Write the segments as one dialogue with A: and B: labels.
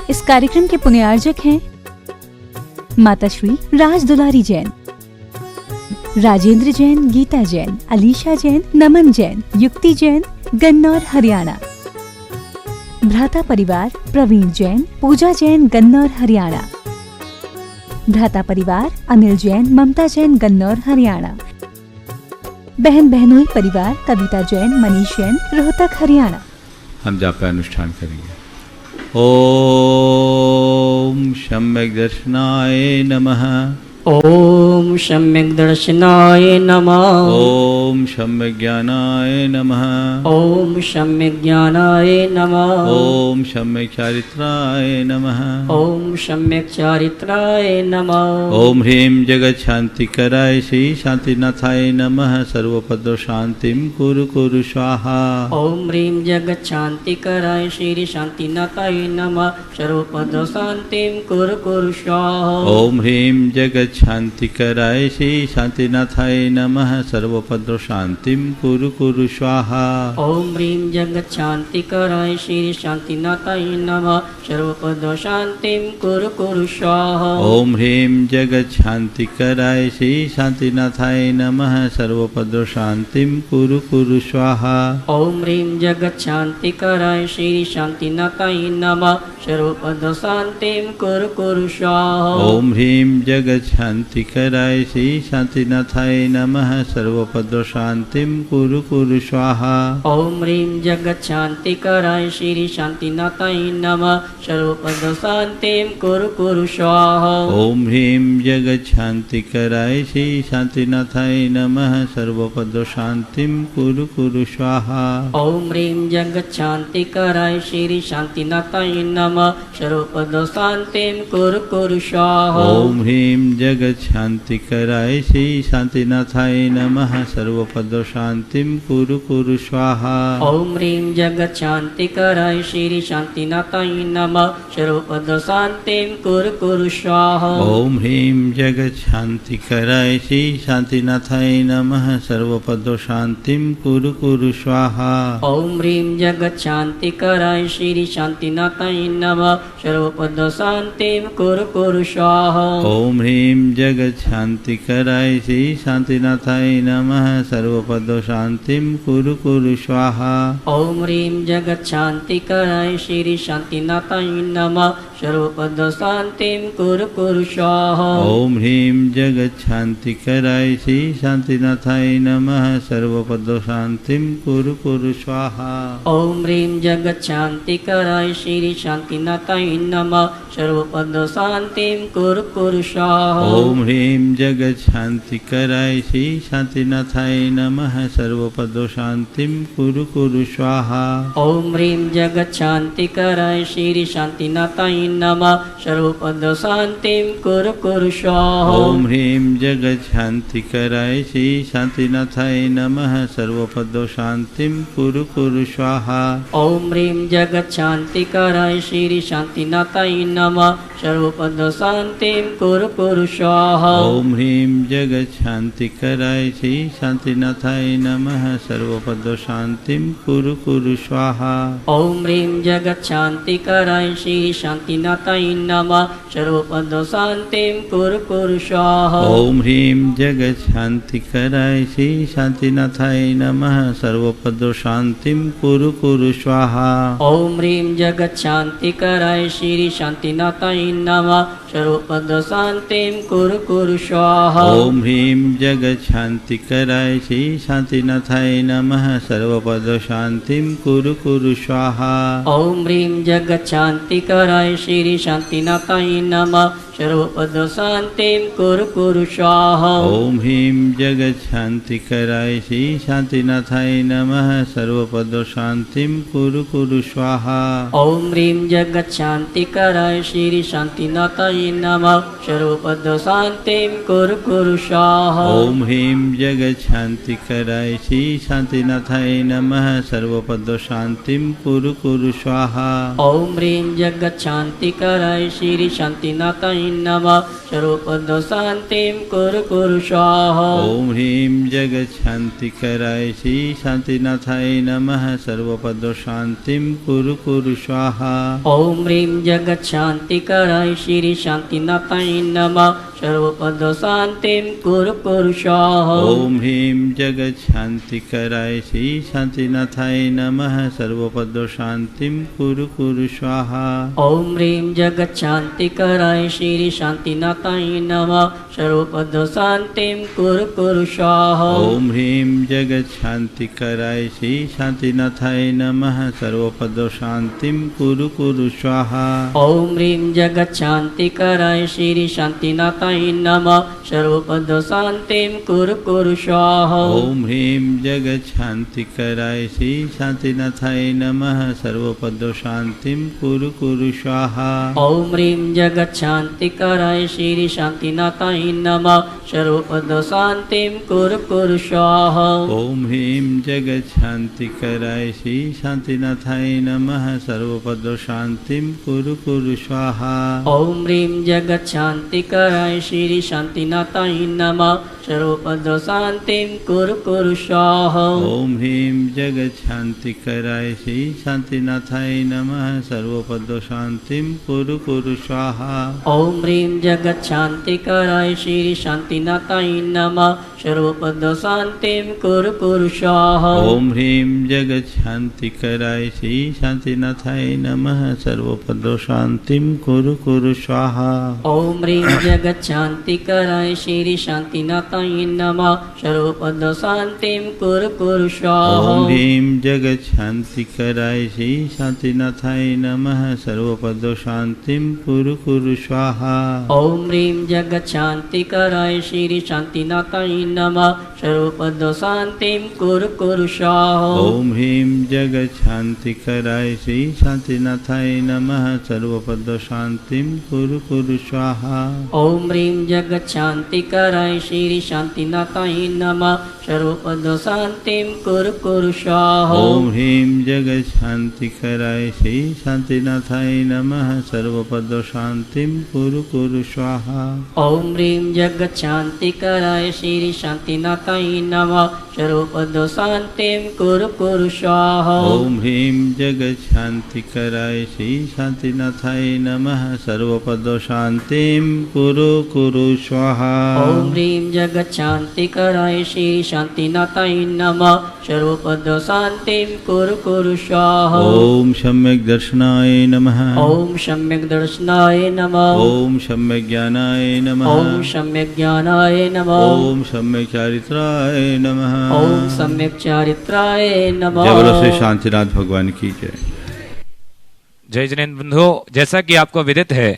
A: इस कार्यक्रम के पुण्यार्जक हैं माता श्री राज दुलारी जैन, राजेंद्र जैन, गीता जैन, अलीशा जैन, नमन जैन, युक्ति जैन, गन्नौर हरियाणा। भ्राता परिवार प्रवीण जैन, पूजा जैन, गन्नौर हरियाणा। भ्राता परिवार अनिल जैन, ममता जैन, गन्नौर हरियाणा। बहन बहनोई परिवार कविता जैन, मनीष जैन, रोहतक हरियाणा।
B: हम जाप अनुष्ठान करेंगे। ओम सम्यक दर्शनाय नमः।
C: ओम सम्यक दर्शनाय नमः।
B: ओम सम्यक ज्ञानाय नमः।
C: ओम सम्यक ज्ञानाय नमः।
B: ओम सम्यक चारित्राय नमः।
C: ओम सम्यक चारित्राय नमः।
B: ओम ह्रीं जगत शांतिकराय श्री शांतिनाथाय नमः। सर्वपद शांतिं कुरु कुरु स्वाहा।
C: ओम ह्रीं जगत शांतिकराय श्री शांतिनाथाय नमः। सर्वपद शांतिं कुरु कुरु स्वाहा।
B: ओम ह्रीं जगत शांतिकराय श्री शांतिनाथाय नमः। सर्वपद शांतिं कुरु कुरु स्वाहा।
C: ओम ह्रीं जगत शांतिकराय श्री शांतिनाथाय नमः। सर्वपद शांतिं कुरु कुरु स्वाहा।
B: ओम ह्रीं जगत शांतिकराय श्री शांतिनाथाय नमः। सर्वपद शांतिं कुरु कुरु स्वाहा।
C: ओम ह्रीं जगत शांतिकराय श्री शांतिनाथाय नमः। सर्वपद शांतिं कुरु कुरु स्वाहा।
B: ओम ह्रीं जगत शांतिकराय श्री शांतिनाथाय नमः। सर्वपद शांतिं कुरु कुरु स्वाहा।
C: ओम ह्रीं जगत शांतिकराय श्री शांतिनाथाय नमः। सर्वपद शांतिं कुरु कुरु स्वाहा।
B: ओम ह्रीं जगत शांतिकराय श्री शांतिनाथाय नमः। सर्वपद शांतिं कुरु कुरु स्वाहा।
C: ओम ह्रीं जगत शांतिकराय श्री शांतिनाथाय नमः। सर्वपद शांतिं कुरु कुरु स्वाहा।
B: ओम ह्रीं जगत शांतिकराय श्री शांतिनाथाय नमः। सर्वपद शांतिं कुरु कुरु स्वाहा।
C: ओम ह्रीं जगत शांतिकराय श्री शांतिनाथाय नमः। सर्वपद शांतिं कुरु कुरु स्वाहा।
B: ओम ह्रीं जगत शांतिकराय श्री शांतिनाथाय नमः। सर्वपद शांतिं कुरु कुरु स्वाहा।
C: ओम ह्रीं जगत शांतिकराय श्री शांतिनाथाय नमः। सर्वपद शांतिं कुरु कुरु स्वाहा।
B: ओम ह्रीं जगत शांतिकराय श्री शांतिनाथाय नमः। सर्वपद शांतिं कुरु कुरु स्वाहा।
C: ओम ह्रीं जगत शांतिकराय श्री शांतिनाथाय नमः। सर्वपद शांतिं कुरु कुरु स्वाहा।
B: ओम ह्रीं जगत शांतिकराय श्री शांतिनाथाय नमः। सर्वपद शांतिं कुरु कुरु स्वाहा।
C: ओम ह्रीं जगत शांतिकराय श्री शांतिनाथाय नमः। सर्वपद शांतिं कुरु कुरु स्वाहा।
B: ओम ह्रीं जगत शांतिकराय श्री शांतिनाथाय नमः। सर्वपद शांतिं कुरु कुरु स्वाहा।
C: ओम ह्रीं जगत शांतिकराय श्री शांतिनाथाय नमः। सर्वपद शांतिं कुरु कुरु स्वाहा।
B: ओम ह्रीं जगत शांतिकराय श्री शांतिनाथाय नमः। सर्वपद शांतिं कुरु कुरु स्वाहा।
C: ओम ह्रीं जगत शांतिकराय श्री शांतिनाथाय नमः। सर्वपद शांतिं कुरु कुरु स्वाहा।
B: ओम ह्रीं जगत शांतिकराय श्री शांतिनाथाय नमः। सर्वपद शांतिं कुरु कुरु स्वाहा।
C: ओम ह्रीं जगत शांतिकराय श्री शांतिनाथाय नमः। सर्वपद शांतिं कुरु कुरु स्वाहा।
B: ओम ह्रीं जगत शांतिकराय श्री शांतिनाथाय नमः। सर्वपद शांतिं कुरु कुरु स्वाहा।
C: ओम ह्रीं जगत शांतिकराय श्री शांतिनाथाय नमः। सर्वपद शांतिं कुरु कुरु स्वाहा।
B: ओम ह्रीं जगत शांतिकराय श्री शांतिनाथाय नमः। सर्वपद शांतिं कुरु कुरु स्वाहा।
C: ओम ह्रीं जगत शांतिकराय श्री शांतिनाथाय नमः। सर्वपद शांतिं कुरु कुरु स्वाहा।
B: ओम ह्रीं जगत शांतिकराय श्री शांतिनाथाय नमः। सर्वपद शांतिं कुरु कुरु स्वाहा।
C: ओम ह्रीं जगत शांतिकराय श्री शान्तिनाथाय नमः सर्वपद शान्तिं कुरु कुरु स्वाहा
B: ओम ह्रीं जगत शांतिकराय श्री शांतिनाथाय नमः सर्वपद शांतिं कुरु कुरु स्वाहा
C: ॐ ह्रीं जगत् शान्तिकराय श्री शान्तिनाथाय नमः सर्वपद शान्तिं कुरु कुरु स्वाहा
B: ओम ह्रीं जगत शांतिकराय श्री शांतिनाथाय नमः सर्वपद शांतिं कुरु कुरु स्वाहा
C: ॐ ह्रीं जगत् शान्तिकराय श्री शान्तिनाथाय नमः सर्वपद शान्तिं कुरु कुरु स्वाहा
B: ओम ह्रीं जगत शांतिकराय श्री शांतिनाथाय नमः सर्वपद शांतिं कुरु कुरु स्वाहा
C: ॐ ह्रीं जगत् शान्तिकराय श्री शान्तिनाथाय नमः सर्वपद शान्तिं कुरु कुरु स्वाहा
B: ओम ह्रीं जगत शांतिकराय श्री शांतिनाथाय नमः सर्वपद शांतिं कुरु कुरु स्वाहा
C: ॐ ह्रीं जगत् शान्तिकराय श्री शान्तिनाथाय नमः सर्वपद शान्तिं कुरु कुरु स्वाहा
B: ओम ह्रीं जगत शांतिकराय श्री शांतिनाथाय नमः सर्वपद शांतिं कुरु कुरु स्वाहा
C: ॐ ह्रीं जगत् शान्तिकराय श्री शान्तिनाथाय नमः सर्वपद शान्तिं कुरु कुरु स्वाहा
B: ओम ह्रीं जगत शांतिकराय श्री शांतिनाथाय नमः सर्वपद शांतिं कुरु कुरु स्वाहा
C: ॐ ह्रीं जगत् शान्तिकराय श्री शान्तिनाथाय नमः सर्वपद शान्तिं कुरु कुरु स्वाहा
B: ओम ह्रीं जगत शांतिकराय श्री शांतिनाथाय नमः सर्वपद शांतिं कुरु कुरु स्वाहा
C: ॐ ह्रीं जगत् शान्तिकराय श्री शान्तिनाथाय नमः सर्वपद शान्तिं कुरु कुरु स्वाहा
B: ओम ह्रीं जगत शांतिकराय श्री शांतिनाथाय नमः सर्वपद शांतिं कुरु कुरु स्वाहा
C: ॐ ह्रीं जगत् शान्तिकराय श्री शान्तिनाथाय नमः सर्वपद शान्तिं कुरु कुरु स्वाहा
B: ओम ह्रीं जगत शांतिकराय श्री शांतिनाथाय नमः सर्वपद शांतिं कुरु कुरु स्वाहा
C: ॐ ह्रीं जगत् शान्तिकराय श्री शान्तिनाथाय नमः सर्वपद शान्तिं कुरु कुरु स्वाहा
B: ओम ह्रीं जगत शांतिकराय श्री शांतिनाथाय नमः सर्वपद शांतिं कुरु कुरु स्वाहा
C: ॐ ह्रीं जगत् शान्तिकराय श्री शान्तिनाथाय नमः सर्वपद शान्तिं कुरु कुरु स्वाहा
B: ओम ह्रीं जगत शांतिकराय श्री शांतिनाथाय नमः सर्वपद शांतिं कुरु कुरु स्वाहा
C: ॐ ह्रीं जगत् शान्तिकराय श्री शान्तिनाथाय नमः सर्वपद शान्तिं कुरु कुरु स्वाहा
B: ओम ह्रीं जगत शांतिकराय श्री शांतिनाथाय नमः सर्वपद शांतिं कुरु कुरु स्वाहा
C: ॐ ह्रीं जगत् शान्तिकराय श्री शान्तिनाथाय नमः सर्वपद शान्तिं कुरु कुरु स्वाहा
B: ओम सम्यक दर्शनाय नमः
C: ॐ सम्यक् दर्शनाय नमः
B: ओम सम्यक ज्ञानाय नमः
C: ॐ सम्यक् ज्ञानाय नमः
B: ओम सम्यक चारित्राय नमः
C: ॐ सम्यक् चारित्राय नमः
B: जय बोलो श्री शांतिनाथ भगवान की जय।
D: जय जिनेन्द्र बंधुओं, जैसा कि आपको विदित है,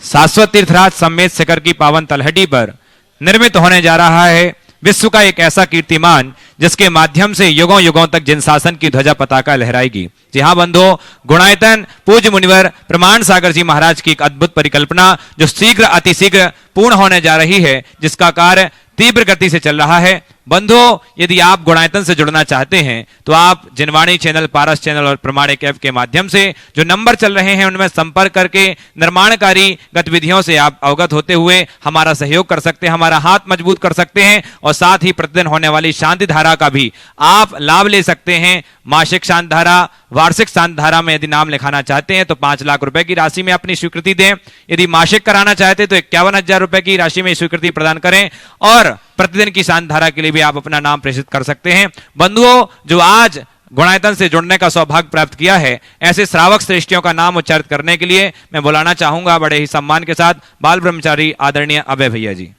D: शाश्वत तीर्थराज सम्मेत शिखर की पावन तलहटी पर निर्मित होने जा रहा है विश्व का एक ऐसा कीर्तिमान जिसके माध्यम से युगों युगों तक जिन शासन की ध्वजा पताका लहराएगी। जी हाँ बंधुओं, गुणायतन पूज्य मुनिवर प्रमाण सागर जी महाराज की एक अद्भुत परिकल्पना जो शीघ्र अतिशीघ्र पूर्ण होने जा रही है, जिसका कार्य तीव्र गति से चल रहा है। बंधुओं, यदि आप गुणायतन से जुड़ना चाहते हैं तो आप जिनवाणी चैनल, पारस चैनल और प्रमाणिक ऐप के माध्यम से जो नंबर चल रहे हैं उनमें संपर्क करके निर्माणकारी गतिविधियों से आप अवगत होते हुए हमारा सहयोग कर सकते हैं, हमारा हाथ मजबूत कर सकते हैं और साथ ही प्रतिदिन होने वाली शांति धारा का भी आप लाभ ले सकते हैं। मासिक शांति धारा, वार्षिक शांति धारा में यदि नाम लिखाना चाहते हैं तो 5 लाख रुपए की राशि में अपनी स्वीकृति दें। यदि मासिक कराना चाहते हैं तो 51,000 रुपए की राशि में स्वीकृति प्रदान करें और प्रतिदिन की शांति धारा के लिए भी आप अपना नाम प्रेषित कर सकते हैं। बंधुओं, जो आज गुणायतन से जुड़ने का सौभाग्य प्राप्त किया है, ऐसे श्रावक श्रेष्ठियों का नाम उच्चारित करने के लिए मैं बुलाना चाहूंगा बड़े ही सम्मान के साथ बाल ब्रह्मचारी आदरणीय अभय भैया जी।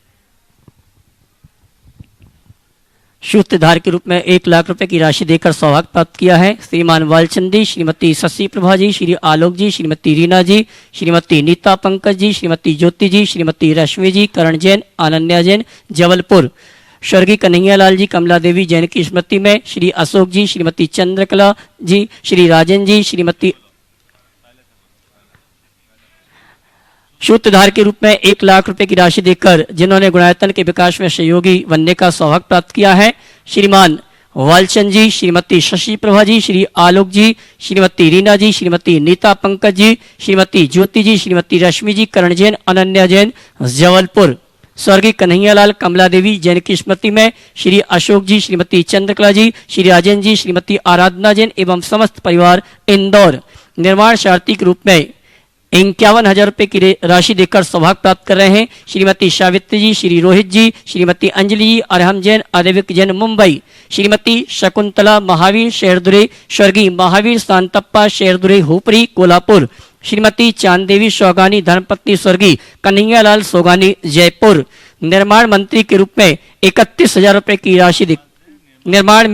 C: सूत्रधार के रूप में 1 लाख रुपए की राशि देकर सौभाग्य प्राप्त किया है श्रीमान वालचंद जी, श्रीमती शशि प्रभा जी, श्री आलोक जी, श्रीमती रीना जी, श्रीमती नीता पंकज जी, श्रीमती ज्योति जी, श्रीमती रश्मि जी, करण जैन, अनन्या जैन, जबलपुर। स्वर्गीय कन्हैया लाल जी, कमला देवी जैन की स्मृति में श्री अशोक जी, श्रीमती चंद्रकला जी, श्री राजन जी, श्रीमती सूत्रधार के रूप में 1 लाख रुपए की राशि देकर जिन्होंने गुणायतन के विकास में सहयोगी बनने का सौभाग्य प्राप्त किया है, श्रीमान वालचंद जी, श्रीमती शशि प्रभा जी, श्री आलोक जी, श्रीमती रीना जी, श्रीमती नीता पंकज जी, श्रीमती ज्योति जी, श्रीमती रश्मि जी, करण जैन, अनन्या जैन, जबलपुर। स्वर्गीय कन्हैयालाल कमला देवी जैन की स्मृति में श्री अशोक जी, श्रीमती चंद्रकला जी, श्री राजेंद्र जी, श्रीमती आराधना जैन एवं समस्त परिवार इंदौर। निर्माण शार्थी के रूप में 51,000 रुपए की राशि देकर सौभाग्य प्राप्त कर रहे हैं श्रीमती सावित्री जी, श्री रोहित जी, श्रीमती अंजलि जी, अरहम जैन, आदिविक जैन, मुंबई। श्रीमती शकुंतला महावीर शेरदुरे, स्वर्गीय महावीर शांतप्पा शेरदुरे, हुपरी, कोल्हापुर। श्रीमती चांदेवी सोगानी, धर्मपत्नी स्वर्गीय कन्हैयालाल सोगानी, जयपुर। निर्माण मंत्री के रूप में 31,000 रुपए की राशि निर्माण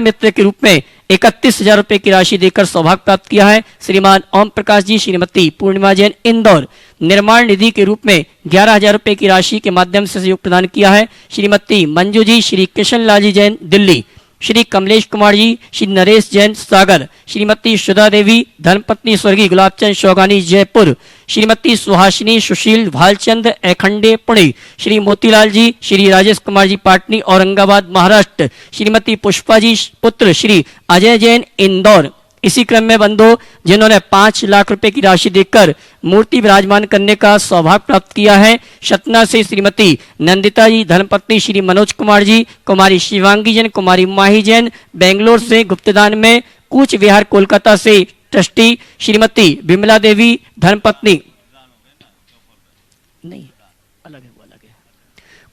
C: मित्र के रूप में 31,000 रुपए की राशि देकर सौभाग्य प्राप्त किया है श्रीमान ओम प्रकाश जी, श्रीमती पूर्णिमा जैन, इंदौर। निर्माण निधि के रूप में 11,000 रुपए की राशि के माध्यम से सहयोग प्रदान किया है श्रीमती मंजू जी, श्री किशन लाल जी जैन, दिल्ली। श्री कमलेश कुमार जी, श्री नरेश जैन, सागर। श्रीमती सुधा देवी, धर्मपत्नी स्वर्गीय गुलाबचंद शौगानी, जयपुर। श्रीमती सुहासिनी सुशील भालचंद, एखंडे, पुणे। श्री मोतीलाल जी, श्री राजेश कुमार जी, पाटनी, औरंगाबाद, महाराष्ट्र। श्रीमती पुष्पा जी पुत्र श्री अजय जैन, इंदौर। इसी क्रम में बंधु जिन्होंने 5 लाख रुपए की राशि देकर मूर्ति विराजमान करने का सौभाग्य प्राप्त किया है, सतना से श्रीमती नंदिता जी, धर्मपत्नी श्री मनोज कुमार जी, कुमारी शिवांगी जैन, कुमारी माही जैन। बेंगलोर से गुप्तदान में कूच विहार कोलकाता से ट्रस्टी श्रीमती विमला देवी, धर्मपत्नी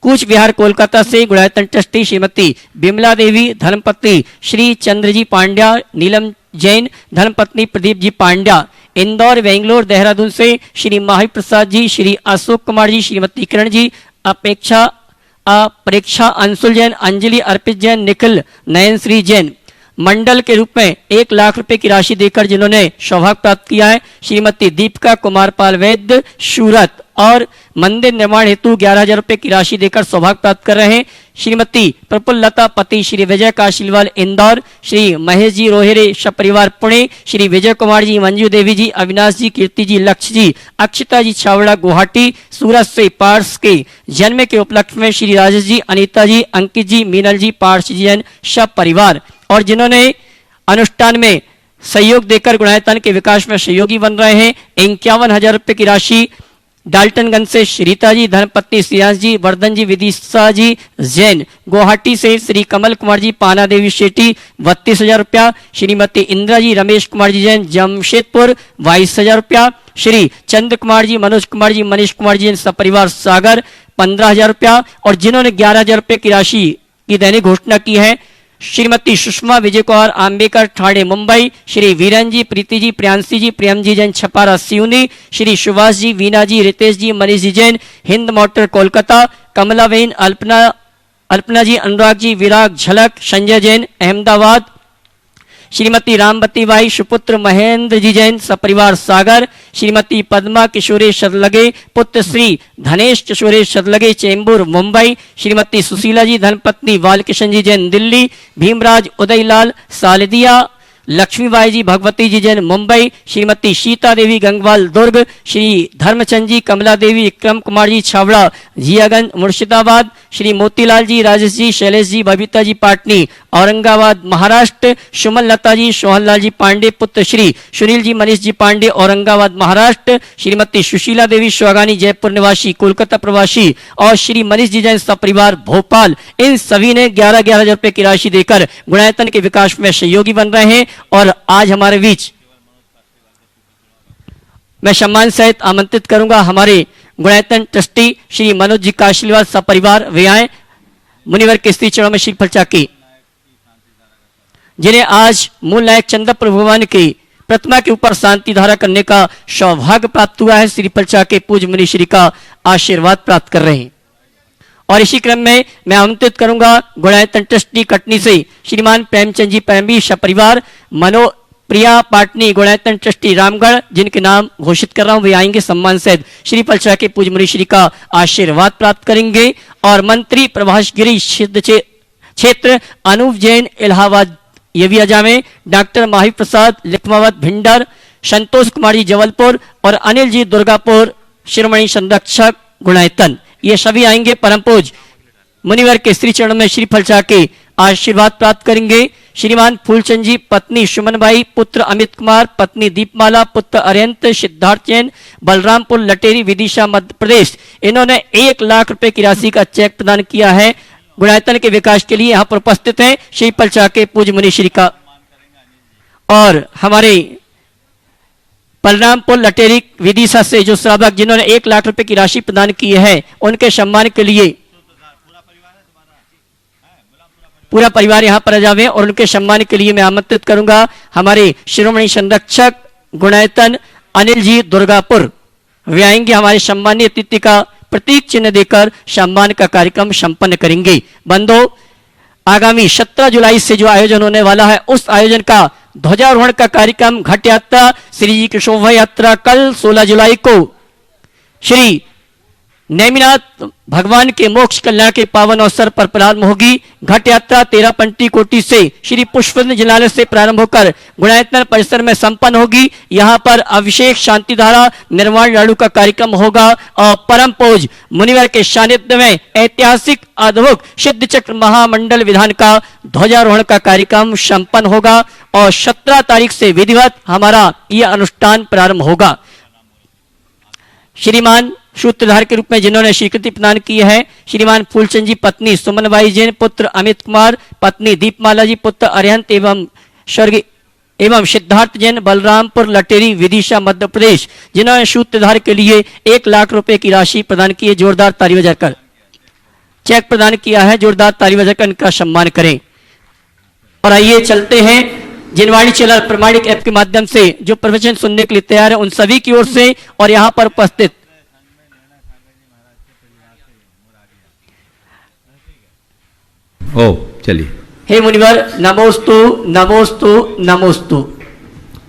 C: कूच विहार कोलकाता से गुणायतन ट्रस्टी श्रीमती विमला देवी, धर्मपत्नी श्री चंद्रजी पांड्या, नीलम जैन, धर्मपत्नी प्रदीप जी पांड्या। इंदौर, बेंगलोर, देहरादून से श्री माही प्रसाद जी, श्री अशोक कुमार जी, श्रीमती किरण जी, प्रेक्षा अंशुल जैन, अंजलि अर्पित जैन, निखिल नयन श्री जैन। मंडल के रूप में 1 लाख रुपए की राशि देकर जिन्होंने सौभाग्य प्राप्त किया है श्रीमती दीपिका कुमार पाल वैद्य, सूरत। और मंदिर निर्माण हेतु 11,000 रुपए की राशि देकर सौभाग्य प्राप्त कर रहे हैं श्रीमती प्रफुल्लता पति श्री विजय काशीलवाल, इंदौर। श्री महेश जी रोहेरे, सपरिवार, पुणे। श्री विजय कुमार जी, मंजू देवी जी, अविनाश जी, कीर्ति जी, लक्ष्य जी, अक्षिता जी छावड़ा, गुवाहाटी। सूरत से पार्स के जन्म के उपलक्ष्य में श्री राजेश जी, अनीता जी, अंकित जी, मीनल जी, पार्स जी जैन, सपरिवार। और जिन्होंने अनुष्ठान में सहयोग देकर गुणायतन के विकास में सहयोगी बन रहे हैं 51,000 रुपए की राशि डाल्टनगंज से श्रीता जी, धर्मपत्नी श्रेयांश जी, वर्धन जी, विदिशा जी जैन। गुवाहाटी से श्री कमल कुमार जी, पाना देवी शेट्टी, 32,000 रुपया। श्रीमती इंदिरा जी, रमेश कुमार जी जैन, जमशेदपुर, 22,000 रुपया। श्री चंद्र कुमार जी, मनोज कुमार जी, मनीष कुमार जी जैन, सपरिवार, सागर, 15,000 रुपया। और जिन्होंने 11,000 रुपये की राशि की दैनिक घोषणा की है श्रीमती सुषमा विजय कुमार आम्बेकर, ठाणे, मुंबई। श्री वीरन जी, प्रीति जी, प्रियांशी जी, प्रेम जी जैन, छपारा, सिवनी। श्री सुभाष जी, वीना जी, रितेश जी, मनीष जी जैन, हिंद मोटर, कोलकाता। कमलावेन, अल्पना जी, अनुराग जी, विराग, झलक, संजय जैन, अहमदाबाद। श्रीमती रामवती बाई, सुपुत्र महेंद्र जी जैन, सपरिवार, सागर। श्रीमती पद्मा किशोरे शतलगे, पुत्र श्री धनेश किशोरे शतलगे, चेंबूर, मुंबई। श्रीमती सुशीला जी, धर्मपत्नी बालकिशन जी जैन, दिल्ली। भीमराज उदयलाल सालदिया, लक्ष्मीबाई जी, भगवती जी जैन, मुंबई। श्रीमती सीता देवी गंगवाल, दुर्ग। श्री धर्मचंद जी, कमला देवी, विक्रम कुमार जी छावड़ा, जियागंज, मुर्शिदाबाद। श्री मोतीलाल जी, राजेश जी, शैलेश जी, बबीता जी, पाटनी, औरंगाबाद, महाराष्ट्र। सुमन लता जी, सोहनलाल जी पांडे, पुत्र श्री सुनील जी, मनीष जी पांडे, औरंगाबाद, महाराष्ट्र। श्रीमती सुशीला देवी स्वागानी, जयपुर निवासी, कोलकाता प्रवासी। और श्री मनीष जी जैन, सपरिवार, भोपाल। इन सभी ने 11,000 रुपए की राशि देकर गुणायतन के विकास में सहयोगी बन रहे हैं। और आज हमारे बीच मैं सम्मान सहित आमंत्रित करूंगा हमारे गुणायतन ट्रस्टी श्री मनोज जी काशीलवाल, सपरिवार, वे आए मुनिवर के स्त्री चरणों में श्रीफल चाकी, जिन्हें आज मूल नायक चंद्रप्रभु भगवान की प्रतिमा के ऊपर शांति धारा करने का सौभाग्य प्राप्त हुआ है। श्रीफल चाके पूज्य मुनि श्री का आशीर्वाद प्राप्त कर रहे हैं। और इसी क्रम में मैं आमंत्रित करूंगा गुणायतन ट्रस्टी कटनी से श्रीमान प्रेमचंद जी पैम्बी, सपरिवार, मनोप्रिया पाटनी, गुणायतन ट्रस्टी रामगढ़, जिनके नाम घोषित कर रहा हूं, वे आएंगे सम्मान सहित श्रीफल चाके पूज्य मुनि श्री का आशीर्वाद प्राप्त करेंगे। और मंत्री प्रभाष गिरी क्षेत्र अनूप जैन, इलाहाबाद, ये भी आ जावे। डॉक्टर माही प्रसाद, लिखमावत, भिंडर। संतोष कुमार जी जबलपुर और अनिल जी दुर्गापुर शिरोमणि संरक्षक गुणायतन, ये सभी आएंगे परम पूज मुनिवर के श्री चरणों में श्रीफल चाह के आशीर्वाद प्राप्त करेंगे। श्रीमान फूलचंद जी, पत्नी सुमनबाई, पुत्र अमित कुमार, पत्नी दीपमाला, पुत्र अरियंत सिद्धार्थ जैन, बलरामपुर लटेरी विदिशा मध्य प्रदेश, इन्होंने 1 लाख रुपए की राशि का चेक प्रदान किया है गुणायतन के विकास के लिए। यहाँ पर उपस्थित हैं श्रीफल चाह के पूज्य मुनि श्री का। और हमारे बलरामपुर लटेरी विदिशा से जो श्रावक जिन्होंने 1 लाख रुपए की राशि प्रदान की है, उनके सम्मान के लिए पूरा परिवार यहाँ पर आ जावे और उनके सम्मान के लिए मैं आमंत्रित करूंगा हमारे शिरोमणि संरक्षक गुणायतन अनिल जी दुर्गापुर। वे आएंगे, हमारे सम्मानीय अतिथि का प्रतीक चिन्ह देकर सम्मान का कार्यक्रम संपन्न करेंगे। बंधो, आगामी 17 जुलाई से जो आयोजन होने वाला है, उस आयोजन का ध्वजारोहण का कार्यक्रम घट यात्रा श्री जी की शोभा यात्रा कल 16 जुलाई को श्री नेमिनाथ भगवान के मोक्ष कल्याण के पावन अवसर पर प्रारंभ होगी। घट यात्रा 13 पंटी कोटि से श्री पुष्पवंत जिलालय से प्रारंभ होकर गुणायतन परिसर में संपन्न होगी। यहाँ पर अभिषेक शांतिधारा निर्वाण लाडू का कार्यक्रम होगा और परम पूज मुनिवर के सानिध्य में ऐतिहासिक अद्भुत सिद्ध चक्र महामंडल विधान का ध्वजारोहण का कार्यक्रम संपन्न होगा और 17 तारीख से विधिवत हमारा यह अनुष्ठान प्रारंभ होगा। श्रीमान सूत्रधार के रूप में जिन्होंने स्वीकृति प्रदान की है, श्रीमान फूलचंद जी, पत्नी सुमनबाई जैन, पुत्र अमित कुमार, पत्नी दीपमाला जी, पुत्र अरिहंत एवं सिद्धार्थ जैन, बलरामपुर लटेरी विदिशा मध्य प्रदेश, जिन्होंने सूत्रधार के लिए 1 लाख रुपए की राशि प्रदान की है। जोरदार ताली बजाकर चेक प्रदान किया है, जोरदार ताली बजाकर इनका सम्मान करें। और आइए चलते हैं जिनवाणी चैनल प्रमाणिक ऐप के माध्यम से जो प्रवचन सुनने के लिए तैयार है उन सभी की ओर से और यहाँ पर उपस्थित
B: चलिए।
C: हे मुनिवर, नमोस्तु नमोस्तु नमोस्तु।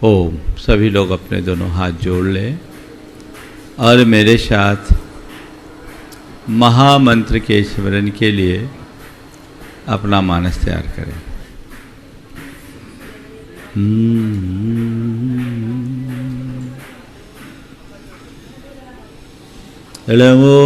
B: ओम। सभी लोग अपने दोनों हाथ जोड़ लें और मेरे साथ महामंत्र के स्मरण के लिए अपना मानस तैयार करें। नमो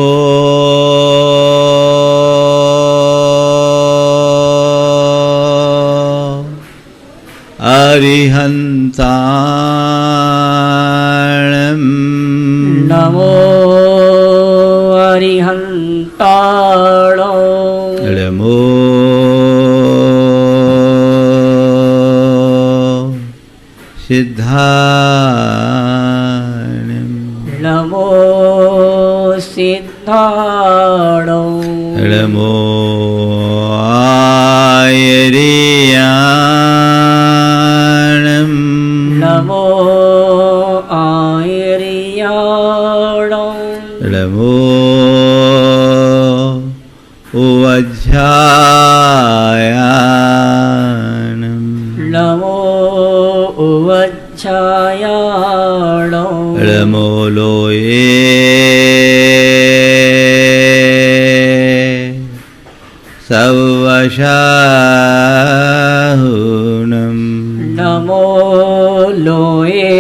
B: अरिहंताणं,
C: नमो अरिहंताणं,
B: नमो सिद्धाणं,
C: नमो सिद्धाणं,
B: नमो आयर्याणं,
C: नमो आयर्याणं,
B: नमो उवज्झायाणं,
C: नमो उवज्झायाणं,
B: नमो लोये सव्वशाहुनं,
C: नमो लोये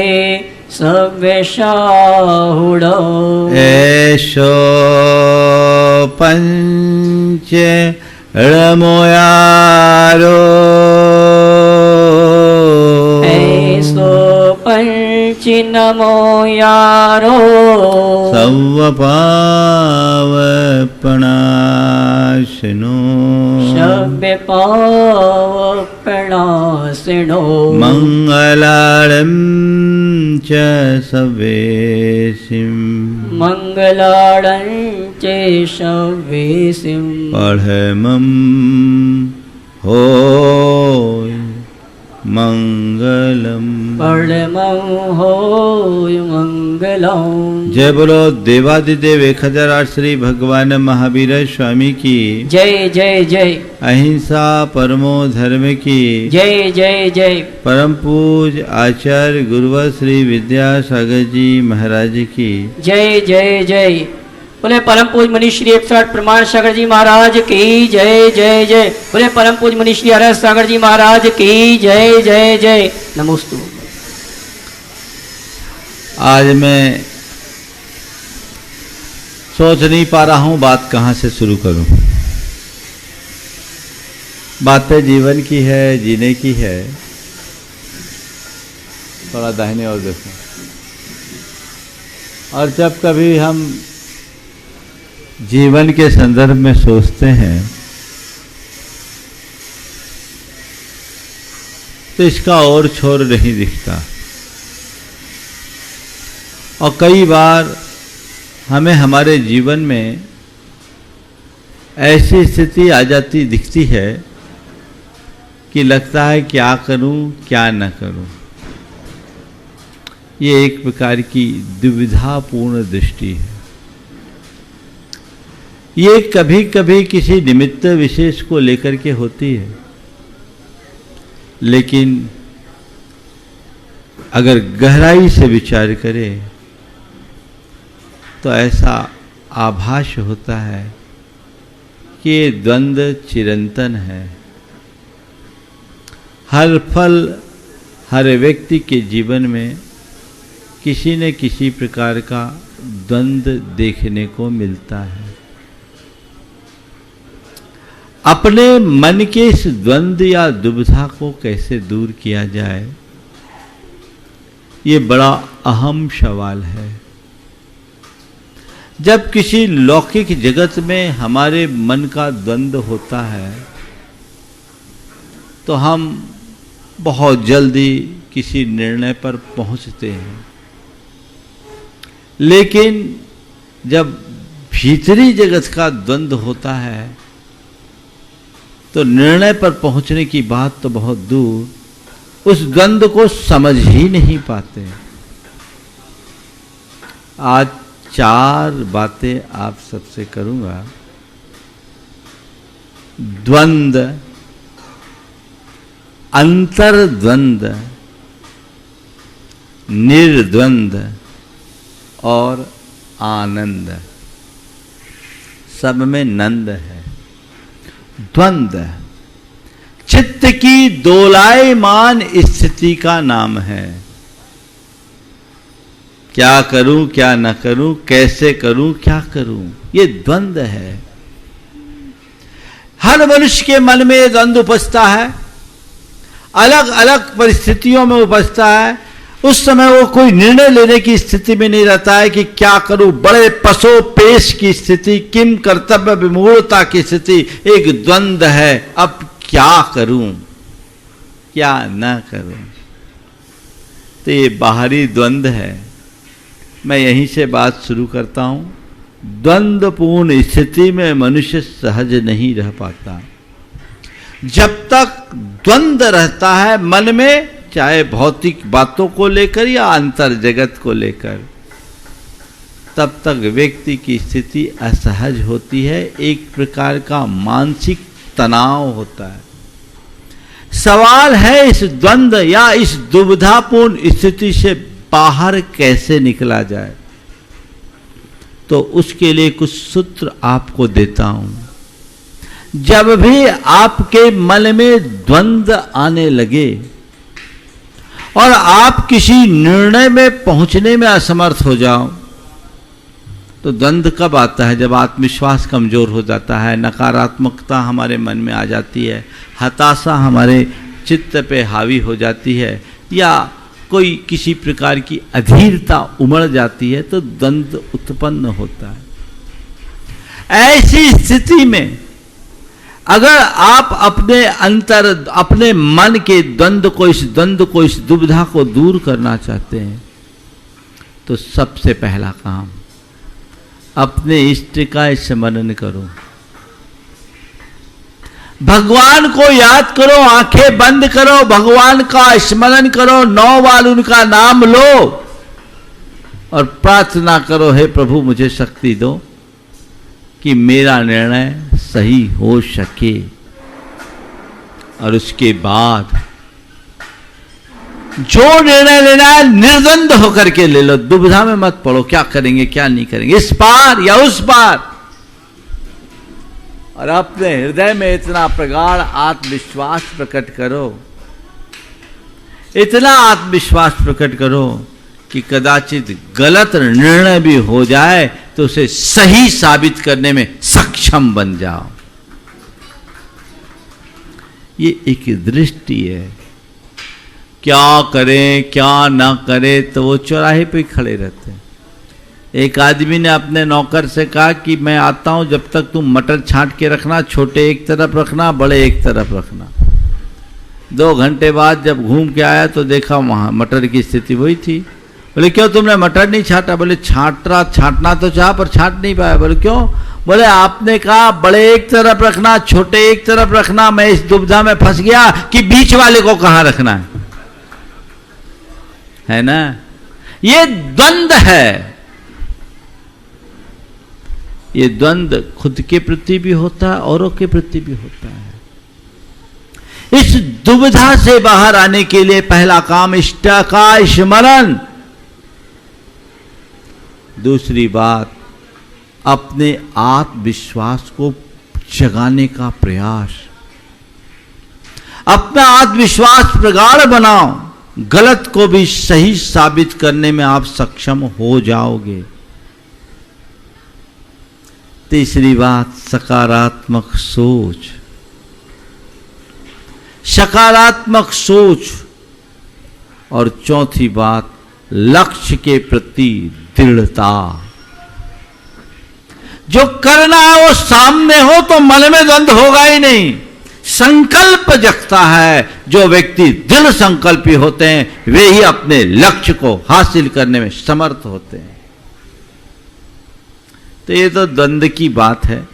C: सव्यशाहुणं,
B: एषो पंच ळमोयारो,
C: ऐसो पंचिनमो यारो,
B: सव्वपावपणाशिनो,
C: शव्यपावपणासिनो,
B: मंगलाळं च सवेसिं,
C: मंगलाळं च सवेसिं,
B: पढमं होय मंगलम,
C: परमं होय मंगलम।
B: जय बोलो देवादिदेव 1008 श्री भगवान महावीर स्वामी की
C: जय जय जय,
B: अहिंसा परमो धर्म की
C: जय जय जय,
B: परम पूज आचार्य गुरुवर श्री विद्यासागर जी महाराज की
C: जय जय जय। बोले परम पूज मनीष श्री 108 प्रमाण सागर जी महाराज की जय जय जय। बोले परम पूज मनीष श्री हरस सागर जी महाराज की जय जय जय। नमोस्तु।
B: आज मैं सोच नहीं पा रहा हूं बात कहां से शुरू करूं। बातें जीवन की है, जीने की है। थोड़ा दाहिने और देखो। और जब कभी हम जीवन के संदर्भ में सोचते हैं तो इसका और छोर नहीं दिखता। और कई बार हमें हमारे जीवन में ऐसी स्थिति आ जाती दिखती है कि लगता है क्या करूं क्या न करूं। ये एक प्रकार की दुविधापूर्ण दृष्टि है। ये कभी कभी किसी निमित्त विशेष को लेकर के होती है, लेकिन अगर गहराई से विचार करें तो ऐसा आभास होता है कि ये द्वंद्व चिरंतन है। हर पल हर व्यक्ति के जीवन में किसी न किसी प्रकार का द्वंद्व देखने को मिलता है। अपने मन के इस द्वंद्व या दुविधा को कैसे दूर किया जाए, ये बड़ा अहम सवाल है। जब किसी लौकिक जगत में हमारे मन का द्वंद्व होता है तो हम बहुत जल्दी किसी निर्णय पर पहुंचते हैं, लेकिन जब भीतरी जगत का द्वंद्व होता है तो निर्णय पर पहुंचने की बात तो बहुत दूर, उस द्वंद्व को समझ ही नहीं पाते। आज 4 बातें आप सबसे करूंगा। द्वंद्व, अंतर्द्वंद्व, निर्द्वंद्व और आनंद। सब में नंद है। द्वंद्व चित्त की दोलायमान स्थिति का नाम है। क्या करूं क्या न करूं, कैसे करूं क्या करूं, ये द्वंद्व है। हर मनुष्य के मन में ये द्वंद्व उपजता है, अलग अलग परिस्थितियों में उपजता है। उस समय वो कोई निर्णय लेने की स्थिति में नहीं रहता है कि क्या करूं। बड़े पसो पेश की स्थिति, किम कर्तव्य विमूढ़ता की स्थिति, एक द्वंद्व है। अब क्या करूं क्या न करूं, तो ये बाहरी द्वंद्व है। मैं यहीं से बात शुरू करता हूं। द्वंद्वपूर्ण स्थिति में मनुष्य सहज नहीं रह पाता। जब तक द्वंद्व रहता है मन में, चाहे भौतिक बातों को लेकर या अंतर जगत को लेकर, तब तक व्यक्ति की स्थिति असहज होती है। एक प्रकार का मानसिक तनाव होता है। सवाल है इस द्वंद्व या इस दुविधापूर्ण स्थिति से बाहर कैसे निकला जाए। तो उसके लिए कुछ सूत्र आपको देता हूं। जब भी आपके मन में द्वंद्व आने लगे और आप किसी निर्णय में पहुंचने में असमर्थ हो जाओ, तो द्वंद्व कब आता है? जब आत्मविश्वास कमजोर हो जाता है, नकारात्मकता हमारे मन में आ जाती है, हताशा हमारे चित्त पे हावी हो जाती है, या कोई किसी प्रकार की अधीरता उमड़ जाती है, तो द्वंद्व उत्पन्न होता है। ऐसी स्थिति में अगर आप अपने मन के द्वंद्व को, इस दुविधा को दूर करना चाहते हैं, तो सबसे पहला काम अपने इष्ट का स्मरण करो। भगवान को याद करो, आंखें बंद करो, भगवान का स्मरण करो, 9 बार उनका नाम लो और प्रार्थना करो, हे प्रभु मुझे शक्ति दो कि मेरा निर्णय सही हो सके। और उसके बाद जो निर्णय लेना है निर्द्वंद होकर के ले लो। दुविधा में मत पड़ो, क्या करेंगे क्या नहीं करेंगे, इस पार या उस पार। और अपने हृदय में इतना प्रगाढ़ आत्मविश्वास प्रकट करो, इतना आत्मविश्वास प्रकट करो कि कदाचित गलत निर्णय भी हो जाए तो उसे सही साबित करने में सक्षम बन जाओ। ये एक दृष्टि है। क्या करें क्या ना करें, तो वो चौराहे पे खड़े रहते हैं। एक आदमी ने अपने नौकर से कहा कि मैं आता हूं, जब तक तुम मटर छांट के रखना, छोटे एक तरफ रखना, बड़े एक तरफ रखना। 2 घंटे बाद जब घूम के आया तो देखा वहां मटर की स्थिति वही थी। बोले क्यों तुमने मटर नहीं छाटा? बोले छाटना तो चाहा पर छाट नहीं पाया। बोले क्यों? बोले आपने कहा बड़े एक तरफ रखना, छोटे एक तरफ रखना। मैं इस दुविधा में फंस गया कि बीच वाले को कहां रखना है ना। ये द्वंद्व है। ये द्वंद्व खुद के प्रति भी होता है, औरों के प्रति भी होता है। इस दुविधा से बाहर आने के लिए पहला काम इष्ट का स्मरण। दूसरी बात, अपने आत्मविश्वास को जगाने का प्रयास। अपना आत्मविश्वास प्रगाढ़ बनाओ, गलत को भी सही साबित करने में आप सक्षम हो जाओगे। तीसरी बात, सकारात्मक सोच। सकारात्मक सोच। और चौथी बात, लक्ष्य के प्रति दृढ़ता। जो करना है वो सामने हो तो मन में द्वंद्व होगा ही नहीं। संकल्प जगता है। जो व्यक्ति दृढ़ संकल्पी होते हैं वे ही अपने लक्ष्य को हासिल करने में समर्थ होते हैं। तो ये तो द्वंद्व की बात है।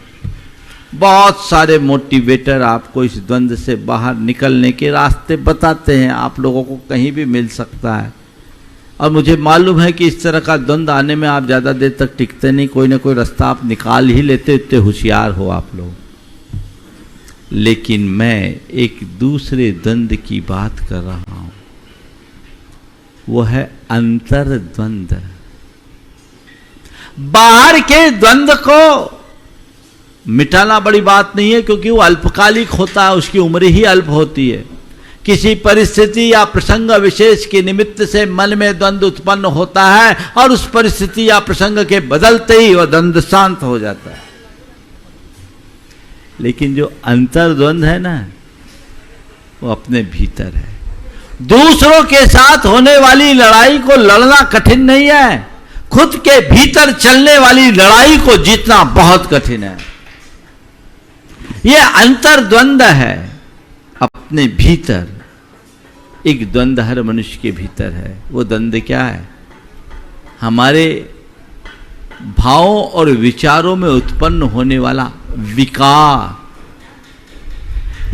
B: बहुत सारे मोटिवेटर आपको इस द्वंद्व से बाहर निकलने के रास्ते बताते हैं। आप लोगों को कहीं भी मिल सकता है। और मुझे मालूम है कि इस तरह का द्वंद्व आने में आप ज़्यादा देर तक टिकते नहीं, कोई ना कोई रास्ता आप निकाल ही लेते। इतने होशियार हो आप लोग। लेकिन मैं एक दूसरे द्वंद्व की बात कर रहा हूं। वो है अंतर द्वंद्व। बाहर के द्वंद्व को मिटाना बड़ी बात नहीं है, क्योंकि वो अल्पकालिक होता है, उसकी उम्र ही अल्प होती है। किसी परिस्थिति या प्रसंग विशेष के निमित्त से मन में द्वंद्व उत्पन्न होता है और उस परिस्थिति या प्रसंग के बदलते ही वह द्वंद्व शांत हो जाता है। लेकिन जो अंतर द्वंद्व है ना, वो अपने भीतर है। दूसरों के साथ होने वाली लड़ाई को लड़ना कठिन नहीं है, खुद के भीतर चलने वाली लड़ाई को जीतना बहुत कठिन है। यह अंतर द्वंद्व है अपने भीतर। एक द्वंद्व हर मनुष्य के भीतर है। वो द्वंद्व क्या है? हमारे भावों और विचारों में उत्पन्न होने वाला विकार।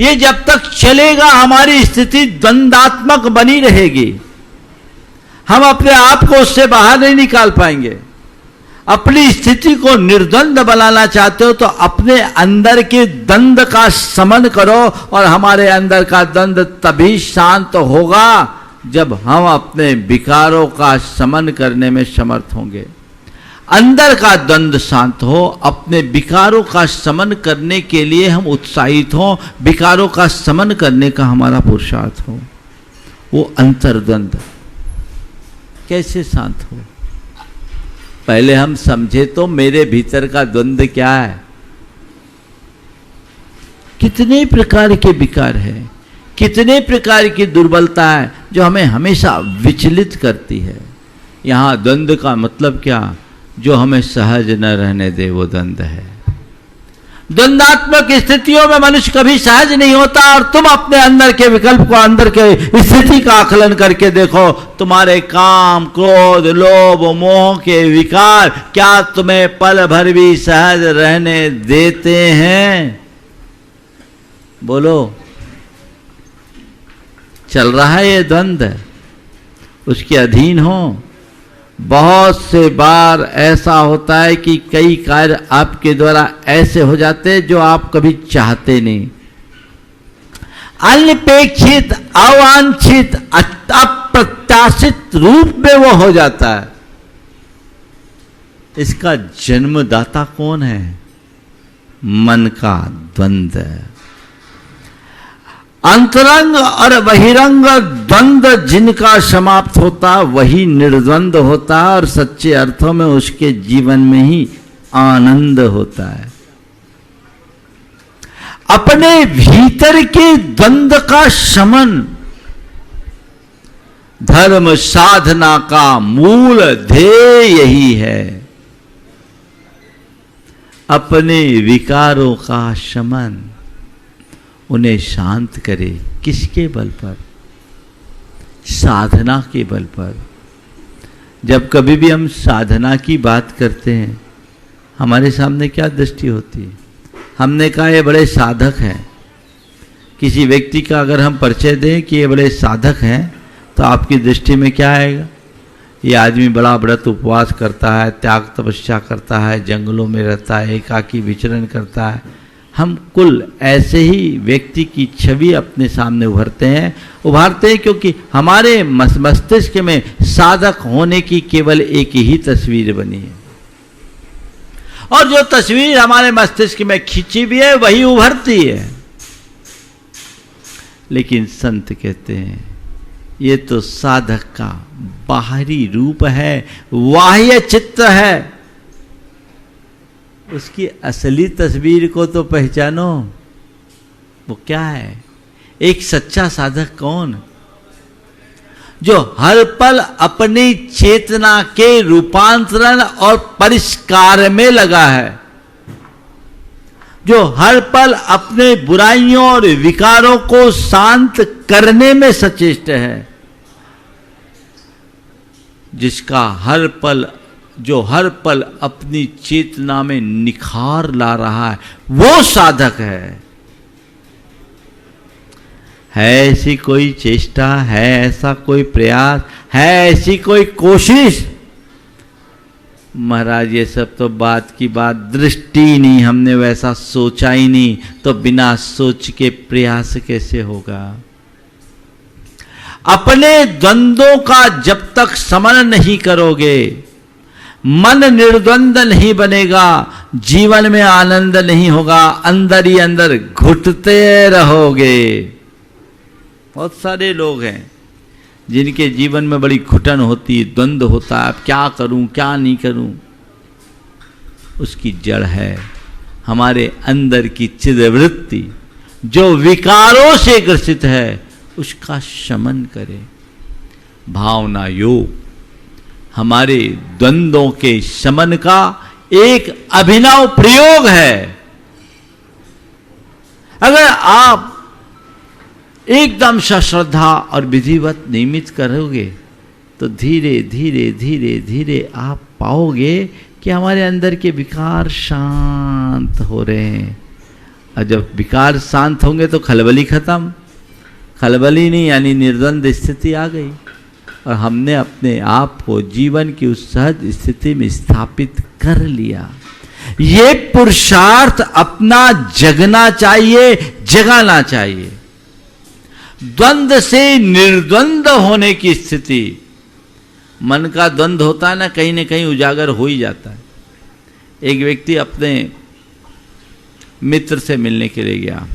B: ये जब तक चलेगा हमारी स्थिति द्वंद्वात्मक बनी रहेगी। हम अपने आप को उससे बाहर नहीं निकाल पाएंगे। अपनी स्थिति को निर्द्वंद बनाना चाहते हो तो अपने अंदर के द्वंद्व का शमन करो, और हमारे अंदर का द्वंद्व तभी शांत होगा जब हम अपने विकारों का शमन करने में समर्थ होंगे। अंदर का द्वंद्व शांत हो, अपने विकारों का शमन करने के लिए हम उत्साहित हो, विकारों का शमन करने का हमारा पुरुषार्थ हो। वो अंतर द्वंद्व कैसे शांत हो? पहले हम समझे तो मेरे भीतर का द्वंद्व क्या है। कितने प्रकार के विकार है, कितने प्रकार की दुर्बलता है जो हमें हमेशा विचलित करती है। यहां द्वंद्व का मतलब क्या? जो हमें सहज न रहने दे, वो द्वंद्व है। द्वंद्वात्मक स्थितियों में मनुष्य कभी सहज नहीं होता। और तुम अपने अंदर के विकल्प को, अंदर के स्थिति का आकलन करके देखो। तुम्हारे काम, क्रोध, लोभ, मोह के विकार क्या तुम्हें पल भर भी सहज रहने देते हैं? बोलो। चल रहा है ये द्वंद्व, उसके अधीन हो। बहुत से बार ऐसा होता है कि कई कार्य आपके द्वारा ऐसे हो जाते हैं जो आप कभी चाहते नहीं। अनपेक्षित, अवांछित, अप्रत्याशित रूप में वो हो जाता है। इसका जन्मदाता कौन है? मन का द्वंद्व। अंतरंग और बहिरंग द्वंद्व जिनका समाप्त होता वही निर्द्वंद होता है और सच्चे अर्थों में उसके जीवन में ही आनंद होता है। अपने भीतर के द्वंद्व का शमन धर्म साधना का मूल ध्येय यही है। अपने विकारों का शमन, उन्हें शांत करे। किसके बल पर? साधना के बल पर। जब कभी भी हम साधना की बात करते हैं, हमारे सामने क्या दृष्टि होती है? हमने कहा ये बड़े साधक हैं। किसी व्यक्ति का अगर हम परिचय दें कि ये बड़े साधक हैं, तो आपकी दृष्टि में क्या आएगा? ये आदमी बड़ा व्रत उपवास करता है, त्याग तपस्या करता है, जंगलों में रहता है, एकाकी विचरण करता है। हम कुल ऐसे ही व्यक्ति की छवि अपने सामने उभारते हैं क्योंकि हमारे मस्तिष्क में साधक होने की केवल एक ही तस्वीर बनी है, और जो तस्वीर हमारे मस्तिष्क में खींची हुई है वही उभरती है। लेकिन संत कहते हैं ये तो साधक का बाहरी रूप है, बाह्य चित्त है। उसकी असली तस्वीर को तो पहचानो, वो क्या है? एक सच्चा साधक कौन? जो हर पल अपनी चेतना के रूपांतरण और परिष्कार में लगा है, जो हर पल अपने बुराइयों और विकारों को शांत करने में सचेष्ट है, जो हर पल अपनी चेतना में निखार ला रहा है, वो साधक है ऐसी कोई चेष्टा, है ऐसा कोई प्रयास, है ऐसी कोई कोशिश? महाराज ये सब तो बात की बात, दृष्टि नहीं, हमने वैसा सोचा ही नहीं, तो बिना सोच के प्रयास कैसे होगा? अपने द्वंद्वों का जब तक समन नहीं करोगे, मन निर्द्वंद नहीं बनेगा, जीवन में आनंद नहीं होगा, अंदर ही अंदर घुटते रहोगे। बहुत सारे लोग हैं जिनके जीवन में बड़ी घुटन होती, द्वंद्व होता है, अब क्या करूं क्या नहीं करूं। उसकी जड़ है हमारे अंदर की चिदवृत्ति, जो विकारों से ग्रसित है, उसका शमन करे। भावना योग हमारे द्वंद्वों के शमन का एक अभिनव प्रयोग है। अगर आप एकदम श्रद्धा और विधिवत नियमित करोगे, तो धीरे धीरे धीरे धीरे आप पाओगे कि हमारे अंदर के विकार शांत हो रहे हैं। और जब विकार शांत होंगे तो खलबली खत्म, खलबली नहीं यानी निर्द्वंद स्थिति आ गई, और हमने अपने आप को जीवन की उस सहज स्थिति में स्थापित कर लिया। ये पुरुषार्थ अपना जगना चाहिए, जगाना चाहिए। द्वंद्व से निर्द्वंद होने की स्थिति, मन का द्वंद्व होता है ना कहीं उजागर हो ही जाता है। एक व्यक्ति अपने मित्र से मिलने के लिए गया।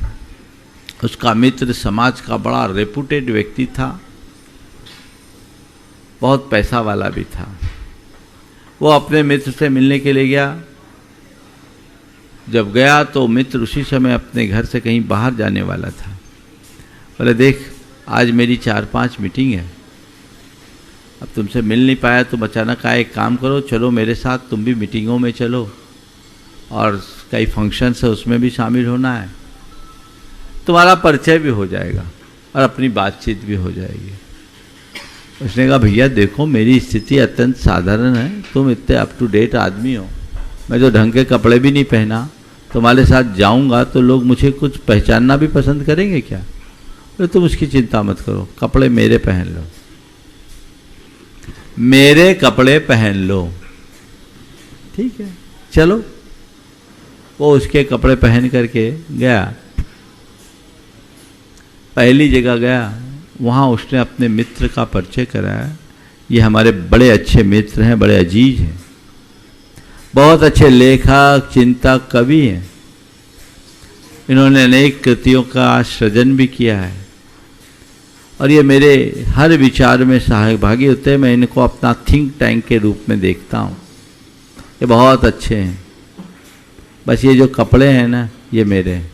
B: उसका मित्र समाज का बड़ा रेपुटेड व्यक्ति था, बहुत पैसा वाला भी था। वो अपने मित्र से मिलने के लिए गया। जब गया तो मित्र उसी समय अपने घर से कहीं बाहर जाने वाला था। बोले देख आज मेरी 4-5 मीटिंग है, अब तुमसे मिल नहीं पाया, तुम अचानक आए, एक काम करो चलो मेरे साथ, तुम भी मीटिंगों में चलो, और कई फंक्शंस है उसमें भी शामिल होना है, तुम्हारा परिचय भी हो जाएगा और अपनी बातचीत भी हो जाएगी। उसने कहा भैया देखो मेरी स्थिति अत्यंत साधारण है, तुम इतने अप टू डेट आदमी हो, मैं जो ढंग के कपड़े भी नहीं पहना, तुम्हारे साथ जाऊंगा तो लोग मुझे कुछ पहचानना भी पसंद करेंगे क्या? तो तुम उसकी चिंता मत करो, कपड़े मेरे पहन लो, मेरे कपड़े पहन लो, ठीक है चलो। वो उसके कपड़े पहन करके गया। पहली जगह गया, वहाँ उसने अपने मित्र का परिचय कराया। ये हमारे बड़े अच्छे मित्र हैं, बड़े अजीज हैं, बहुत अच्छे लेखक, चिंतक, कवि हैं। इन्होंने अनेक कृतियों का सृजन भी किया है और ये मेरे हर विचार में सहभागी होते हैं। मैं इनको अपना थिंक टैंक के रूप में देखता हूँ। ये बहुत अच्छे हैं। बस ये जो कपड़े हैं ना, ये मेरे हैं।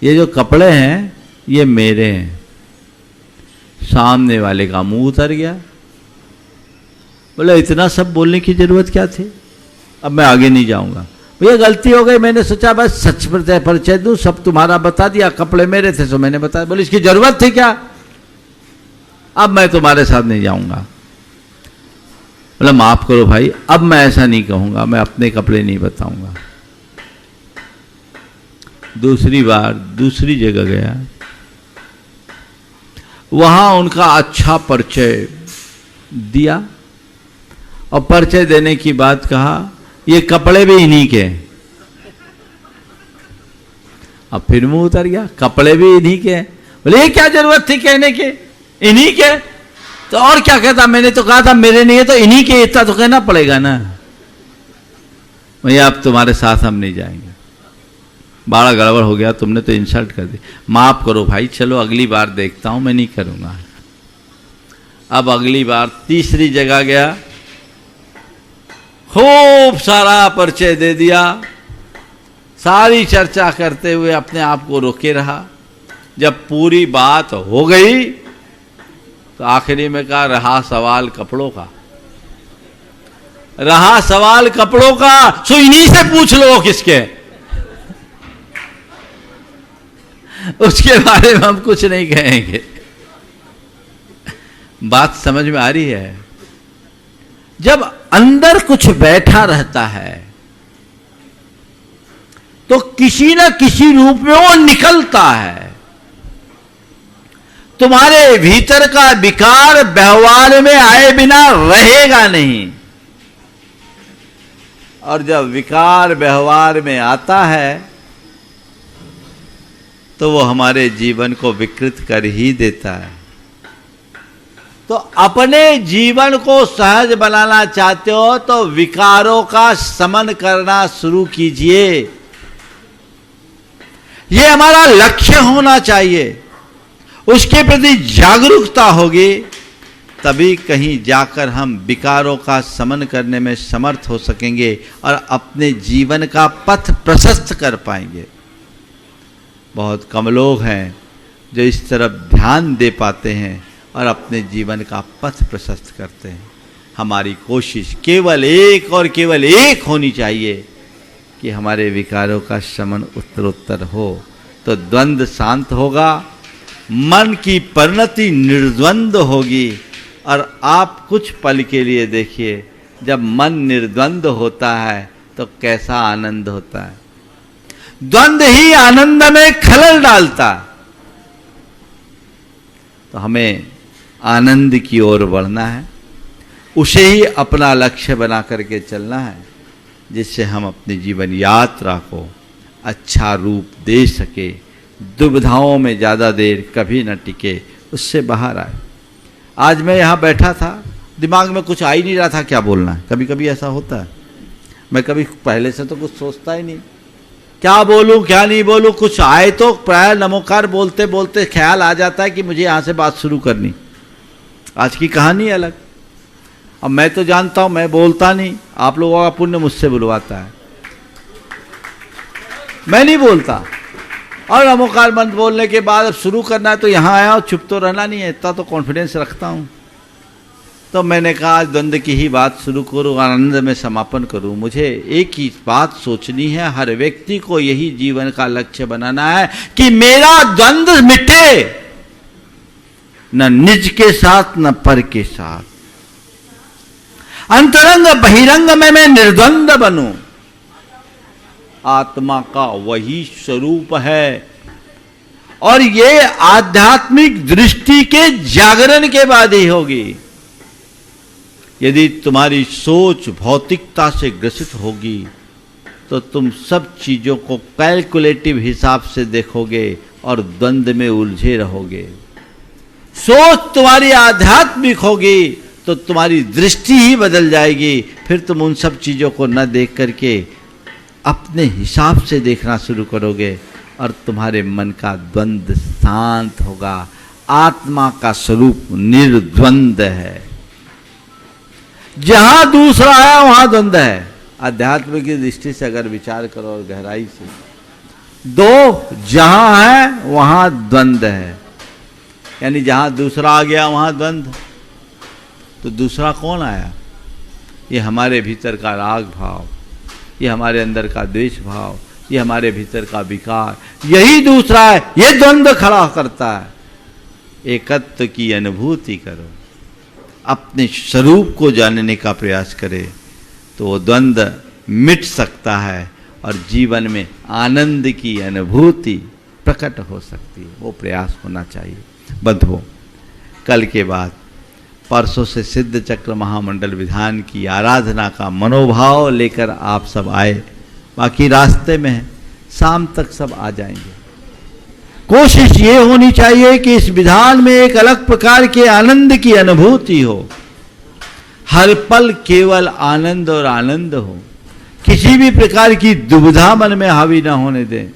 B: ये जो कपड़े हैं ये मेरे हैं। सामने वाले का मुंह उतर गया, बोले इतना सब बोलने की जरूरत क्या थी, अब मैं आगे नहीं जाऊंगा। भैया गलती हो गई, मैंने सोचा बस सच परिचय दूं, सब तुम्हारा बता दिया, कपड़े मेरे थे तो मैंने बताया। बोले इसकी जरूरत थी क्या, अब मैं तुम्हारे साथ नहीं जाऊंगा। बोला माफ करो भाई, अब मैं ऐसा नहीं कहूंगा, मैं अपने कपड़े नहीं बताऊंगा। दूसरी बार दूसरी जगह गया, वहां उनका अच्छा परिचय दिया और परिचय देने की बात कहा ये कपड़े भी इन्हीं के। अब फिर मुंह उतर गया, कपड़े भी इन्हीं के। बोले ये क्या जरूरत थी कहने के, इन्हीं के तो और क्या कहता, मैंने तो कहा था मेरे नहीं है तो इन्हीं के, इतना तो कहना पड़ेगा ना। भैया अब तुम्हारे साथ हम नहीं जाएंगे, बड़ा गड़बड़ हो गया, तुमने तो इंसल्ट कर दी, माफ करो भाई, चलो अगली बार देखता हूं, मैं नहीं करूंगा। अब अगली बार तीसरी जगह गया, खूब सारा परिचय दे दिया, सारी चर्चा करते हुए अपने आप को रोके रहा। जब पूरी बात हो गई तो आखिरी में कहा रहा सवाल कपड़ों का, रहा सवाल कपड़ों का, सो इन्हीं से पूछ लो किसके। उसके बारे में हम कुछ नहीं कहेंगे। बात समझ में आ रही है? जब अंदर कुछ बैठा रहता है तो किसी न किसी रूप में वो निकलता है। तुम्हारे भीतर का विकार व्यवहार में आए बिना रहेगा नहीं, और जब विकार व्यवहार में आता है तो वो हमारे जीवन को विकृत कर ही देता है। तो अपने जीवन को सहज बनाना चाहते हो तो विकारों का समन करना शुरू कीजिए। ये हमारा लक्ष्य होना चाहिए, उसके प्रति जागरूकता होगी तभी कहीं जाकर हम विकारों का समन करने में समर्थ हो सकेंगे और अपने जीवन का पथ प्रशस्त कर पाएंगे। बहुत कम लोग हैं जो इस तरफ ध्यान दे पाते हैं और अपने जीवन का पथ प्रशस्त करते हैं। हमारी कोशिश केवल एक और केवल एक होनी चाहिए कि हमारे विकारों का शमन उत्तरोत्तर हो, तो द्वंद्व शांत होगा, मन की परिणति निर्द्वंद होगी। और आप कुछ पल के लिए देखिए, जब मन निर्द्वंद होता है तो कैसा आनंद होता है। द्वंद्व ही आनंद में खलल डालता है। तो हमें आनंद की ओर बढ़ना है, उसे ही अपना लक्ष्य बना करके चलना है, जिससे हम अपनी जीवन यात्रा को अच्छा रूप दे सके, दुविधाओं में ज़्यादा देर कभी न टिके, उससे बाहर आए। आज मैं यहाँ बैठा था, दिमाग में कुछ आ ही नहीं रहा था क्या बोलना है। कभी कभी ऐसा होता है, मैं कभी पहले से तो कुछ सोचता ही नहीं, क्या बोलूं क्या नहीं बोलूं, कुछ आए तो प्राय नमोकार बोलते बोलते ख्याल आ जाता है कि मुझे यहाँ से बात शुरू करनी। आज की कहानी अलग। अब मैं तो जानता हूं मैं बोलता नहीं, आप लोगों का पुण्य मुझसे बुलवाता है, मैं नहीं बोलता। और नमोकार मंत्र बोलने के बाद अब शुरू करना है तो यहाँ आया और चुप तो रहना नहीं है, इतना तो कॉन्फिडेंस रखता हूँ। तो मैंने कहा आज द्वंद्व की ही बात शुरू करूँ, आनंद में समापन करूँ। मुझे एक ही बात सोचनी है, हर व्यक्ति को यही जीवन का लक्ष्य बनाना है कि मेरा द्वंद्व मिटे, न निज के साथ न पर के साथ, अंतरंग बहिरंग में मैं निर्द्वंद बनूं। आत्मा का वही स्वरूप है, और ये आध्यात्मिक दृष्टि के जागरण के बाद ही होगी। यदि तुम्हारी सोच भौतिकता से ग्रसित होगी तो तुम सब चीजों को कैलकुलेटिव हिसाब से देखोगे और द्वंद्व में उलझे रहोगे। सोच तुम्हारी आध्यात्मिक होगी तो तुम्हारी दृष्टि ही बदल जाएगी, फिर तुम उन सब चीजों को न देख करके अपने हिसाब से देखना शुरू करोगे और तुम्हारे मन का द्वंद्व शांत होगा। आत्मा का स्वरूप निर्द्वंद है। जहां दूसरा है वहां द्वंद्व है। अध्यात्म की दृष्टि से अगर विचार करो और गहराई से, दो जहां है वहां द्वंद्व है, यानी जहां दूसरा आ गया वहां द्वंद्व। तो दूसरा कौन आया? ये हमारे भीतर का राग भाव, ये हमारे अंदर का द्वेष भाव, ये हमारे भीतर का विकार, यही दूसरा है। ये द्वंद्व खड़ा करता है। एकत्व की अनुभूति करो, अपने स्वरूप को जानने का प्रयास करे तो वो द्वंद्व मिट सकता है और जीवन में आनंद की अनुभूति प्रकट हो सकती है। वो प्रयास होना चाहिए। बंधुओं, कल के बाद परसों से सिद्ध चक्र महामंडल विधान की आराधना का मनोभाव लेकर आप सब आए। बाकी रास्ते में है, शाम तक सब आ जाएंगे। कोशिश ये होनी चाहिए कि इस विधान में एक अलग प्रकार के आनंद की अनुभूति हो। हर पल केवल आनंद और आनंद हो। किसी भी प्रकार की दुविधा मन में हावी ना होने दें।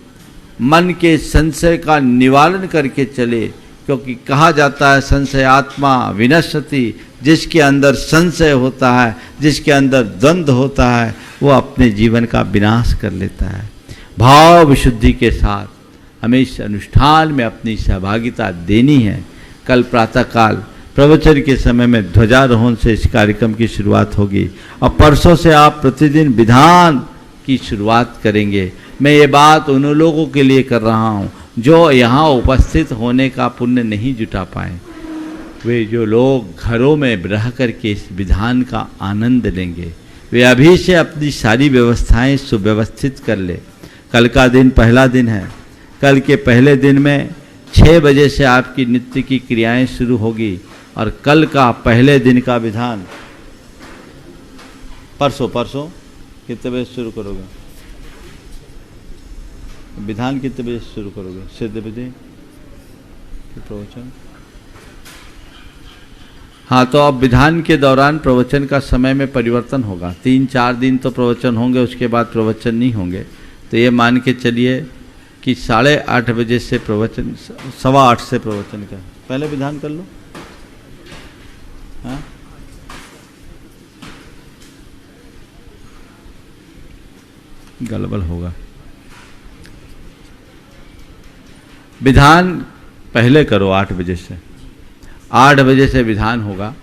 B: मन के संशय का निवारण करके चले, क्योंकि कहा जाता है संशयात्मा विनश्यति। जिसके अंदर संशय होता है, जिसके अंदर द्वंद्व होता है, वो अपने जीवन का विनाश कर लेता है। भाव विशुद्धि के साथ हमें इस अनुष्ठान में अपनी सहभागिता देनी है। कल प्रातःकाल प्रवचन के समय में ध्वजारोहण से इस कार्यक्रम की शुरुआत होगी और परसों से आप प्रतिदिन विधान की शुरुआत करेंगे। मैं ये बात उन लोगों के लिए कर रहा हूँ जो यहाँ उपस्थित होने का पुण्य नहीं जुटा पाए। वे जो लोग घरों में रह करके इस विधान का आनंद लेंगे, वे अभी से अपनी सारी व्यवस्थाएं सुव्यवस्थित कर ले। कल का दिन पहला दिन है। कल के पहले दिन में 6 बजे से आपकी नित्य की क्रियाएं शुरू होगी और कल का पहले दिन का विधान परसों कितने बजे शुरू करोगे? विधान कितने बजे शुरू करोगे? सिद्ध बजे प्रवचन? हाँ, तो अब विधान के दौरान प्रवचन का समय में परिवर्तन होगा। 3-4 दिन तो प्रवचन होंगे, उसके बाद प्रवचन नहीं होंगे। तो ये मान के चलिए कि 8:30 बजे से प्रवचन, 8:15 से प्रवचन का पहले विधान कर लो। हाँ, गड़बड़ होगा। विधान पहले करो 8 बजे से। 8 बजे से विधान होगा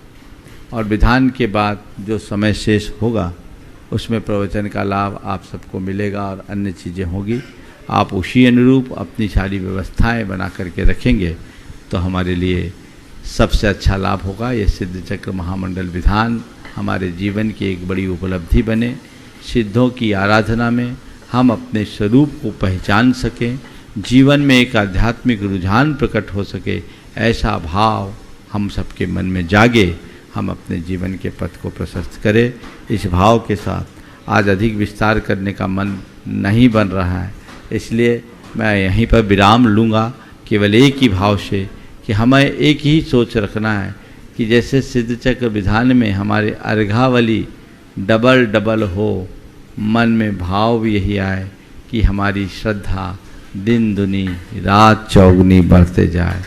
B: और विधान के बाद जो समय शेष होगा उसमें प्रवचन का लाभ आप सबको मिलेगा और अन्य चीज़ें होगी। आप उसी अनुरूप अपनी सारी व्यवस्थाएं बना करके रखेंगे तो हमारे लिए सबसे अच्छा लाभ होगा। ये सिद्ध चक्र महामंडल विधान हमारे जीवन की एक बड़ी उपलब्धि बने। सिद्धों की आराधना में हम अपने स्वरूप को पहचान सकें, जीवन में एक आध्यात्मिक रुझान प्रकट हो सके, ऐसा भाव हम सबके मन में जागे, हम अपने जीवन के पथ को प्रशस्त करें। इस भाव के साथ आज अधिक विस्तार करने का मन नहीं बन रहा है, इसलिए मैं यहीं पर विराम लूँगा, केवल एक ही भाव से कि हमें एक ही सोच रखना है कि जैसे सिद्ध चक्र विधान में हमारे अर्घावली डबल हो, मन में भाव भी यही आए कि हमारी श्रद्धा दिन दुनी रात चौगुनी बढ़ते जाए,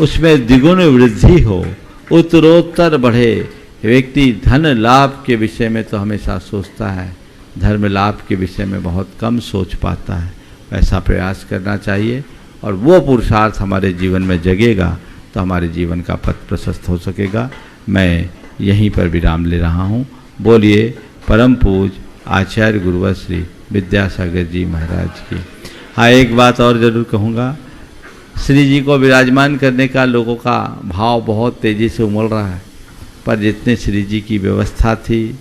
B: उसमें द्विगुण वृद्धि हो, उत्तरोत्तर बढ़े। व्यक्ति धन लाभ के विषय में तो हमेशा सोचता है, धर्म लाभ के विषय में बहुत कम सोच पाता है। ऐसा प्रयास करना चाहिए और वो पुरुषार्थ हमारे जीवन में जगेगा तो हमारे जीवन का पथ प्रशस्त हो सकेगा। मैं यहीं पर विराम ले रहा हूँ। बोलिए परम पूज आचार्य गुरुवर श्री विद्यासागर जी महाराज की। हाँ, एक बात और ज़रूर कहूँगा, श्री जी को विराजमान करने का लोगों का भाव बहुत तेज़ी से उमड़ रहा है, पर जितने श्री जी की व्यवस्था थी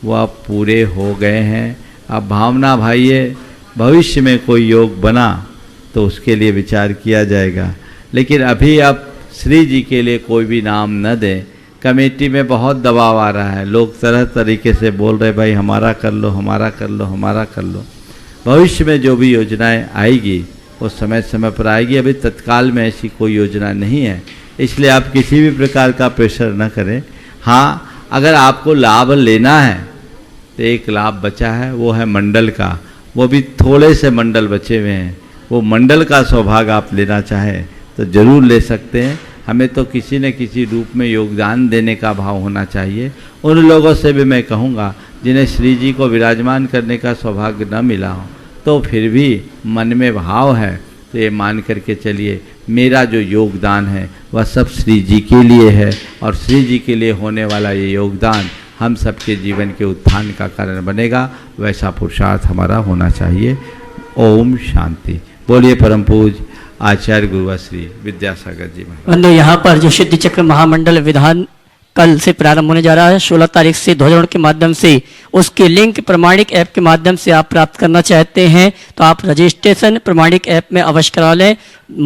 B: वो अब पूरे हो गए हैं। अब भावना भाई है, भविष्य में कोई योग बना तो उसके लिए विचार किया जाएगा, लेकिन अभी अब श्री जी के लिए कोई भी नाम न दें। कमेटी में बहुत दबाव आ रहा है, लोग तरह तरीके से बोल रहे भाई हमारा कर लो, हमारा कर लो, हमारा कर लो। भविष्य में जो भी योजनाएं आएगी वो समय समय पर आएगी। अभी तत्काल में ऐसी कोई योजना नहीं है, इसलिए आप किसी भी प्रकार का प्रेशर न करें। हाँ, अगर आपको लाभ लेना है तो एक लाभ बचा है, वो है मंडल का। वो भी थोड़े से मंडल बचे हुए हैं, वो मंडल का सौभाग्य आप लेना चाहें तो जरूर ले सकते हैं। हमें तो किसी न किसी रूप में योगदान देने का भाव होना चाहिए। उन लोगों से भी मैं कहूँगा जिन्हें श्री जी को विराजमान करने का सौभाग्य न मिला हो, तो फिर भी मन में भाव है तो ये मान करके चलिए, मेरा जो योगदान है वह सब श्री जी के लिए है, और श्री जी के लिए होने वाला ये योगदान हम सबके जीवन के उत्थान का कारण बनेगा। वैसा पुरुषार्थ हमारा होना चाहिए। ओम शांति। बोलिए परम पूज्य आचार्य गुरुवा श्री विद्यासागर जी महाराज।
C: बंधु, यहाँ पर जो सिद्धि चक्र महामंडल विधान कल से प्रारंभ होने जा रहा है, 16 तारीख से ध्वजारोहण के माध्यम से, उसके लिंक प्रमाणिक ऐप के माध्यम से आप प्राप्त करना चाहते हैं तो आप रजिस्ट्रेशन प्रमाणिक ऐप में अवश्य करा लें।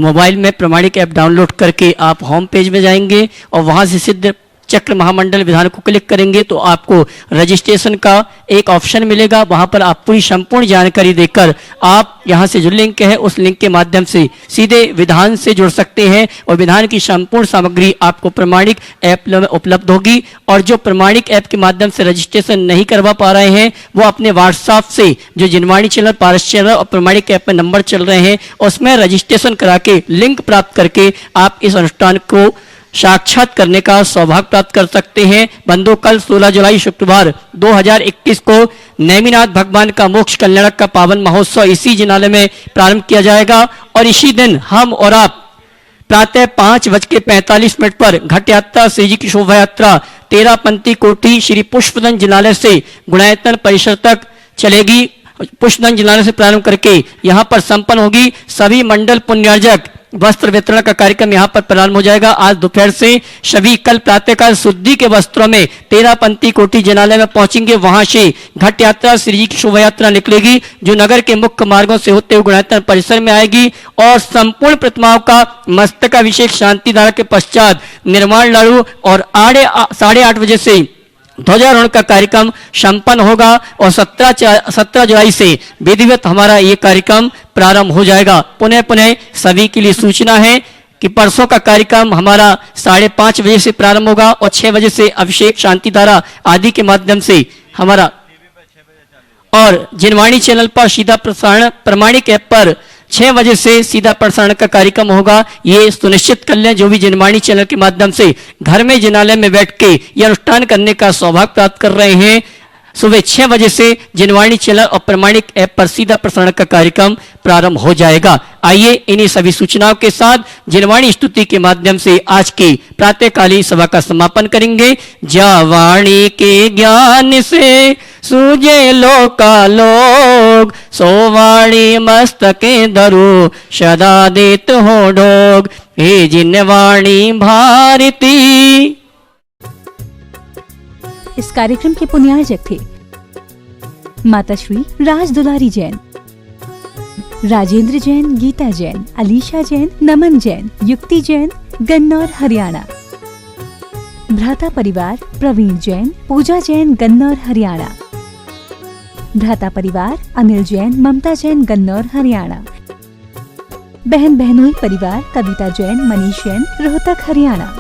C: मोबाइल में प्रमाणिक ऐप डाउनलोड करके आप होम पेज में जाएंगे और वहां से सिद्ध चक्र महामंडल विधान को क्लिक करेंगे तो आपको रजिस्ट्रेशन का एक ऑप्शन मिलेगा। वहां पर आप पूरी संपूर्ण जानकारी देकर आप यहां से जो लिंक है उस लिंक के माध्यम से सीधे विधान से जुड़ सकते हैं और विधान की संपूर्ण सामग्री आपको प्रमाणिक ऐप में उपलब्ध होगी। और जो प्रमाणिक ऐप के माध्यम से रजिस्ट्रेशन नहीं करवा पा रहे हैं वो अपने व्हाट्सएप से जो जिनवाणी चैनल, पारस चैनल और प्रमाणिक ऐप में नंबर चल रहे हैं उसमें रजिस्ट्रेशन करा के लिंक प्राप्त करके आप इस अनुष्ठान को साक्षात करने का सौभाग्य प्राप्त कर सकते हैं। बंधु, कल 16 जुलाई शुक्रवार 2021 को नेमिनाथ भगवान का मोक्ष कल्याणक का पावन महोत्सव इसी जिनालय में प्रारंभ किया जाएगा और इसी दिन हम और आप प्रातः 5:45 पर घट यात्रा श्री जी की शोभा यात्रा 13 पंथी कोठी श्री पुष्पदन जिनालय से गुणायतन परिसर तक चलेगी। पुष्पदन जिनालय से प्रारंभ करके यहाँ पर संपन्न होगी। सभी मंडल पुण्यार्जक वस्त्र वितरण का कार्यक्रम यहाँ पर प्रारंभ हो जाएगा आज दोपहर से। सभी कल प्रातःकाल शुद्धि के वस्त्रों में 13 पंथी कोठी जिनालय में पहुंचेंगे। वहां से घट यात्रा श्री जी की शोभा यात्रा निकलेगी जो नगर के मुख्य मार्गों से होते हुए गुणायतन परिसर में आएगी और संपूर्ण प्रतिमाओं का मस्तकाभिषेक शांति धारा के पश्चात निर्माण लाड़ू और 8:30 बजे से ध्वजारोहण का कार्यक्रम संपन्न होगा और 17 जुलाई से विधिवत हमारा ये कार्यक्रम प्रारंभ हो जाएगा। पुनः सभी के लिए सूचना है कि परसों का कार्यक्रम हमारा 5:30 बजे से प्रारंभ होगा और 6 बजे से अभिषेक शांति धारा आदि के माध्यम से हमारा और जिनवाणी चैनल पर सीधा प्रसारण प्रमाणिक ऐप पर 6 बजे से सीधा प्रसारण का कार्यक्रम होगा। ये सुनिश्चित कर लें जो भी जिनवाणी चैनल के माध्यम से घर में जिनालय में बैठ के ये अनुष्ठान करने का सौभाग्य प्राप्त कर रहे हैं, सुबह 6 बजे से जिनवाणी चैनल और प्रमाणिक ऐप पर सीधा प्रसारण का कार्यक्रम प्रारंभ हो जाएगा। आइए इन्हीं सभी सूचनाओं के साथ जिनवाणी स्तुति के माध्यम से आज की प्रातःकालीन सभा का समापन करेंगे। जावाणी के ज्ञान से सूझे लोकालोक, सोवाणी मस्तके धरो सदा देत हो डोग, हे जिनवाणी भारती।
A: इस कार्यक्रम के पुण्यार्जक थे माता श्री राज दुलारी जैन, राजेंद्र जैन, गीता जैन, अलीशा जैन, नमन जैन, युक्ति जैन, गन्नौर हरियाणा। भ्राता परिवार प्रवीण जैन, पूजा जैन, गन्नौर हरियाणा। भ्राता परिवार अनिल जैन, ममता जैन, गन्नौर हरियाणा। बहन बहनोई परिवार कविता जैन, मनीष जैन, रोहतक हरियाणा।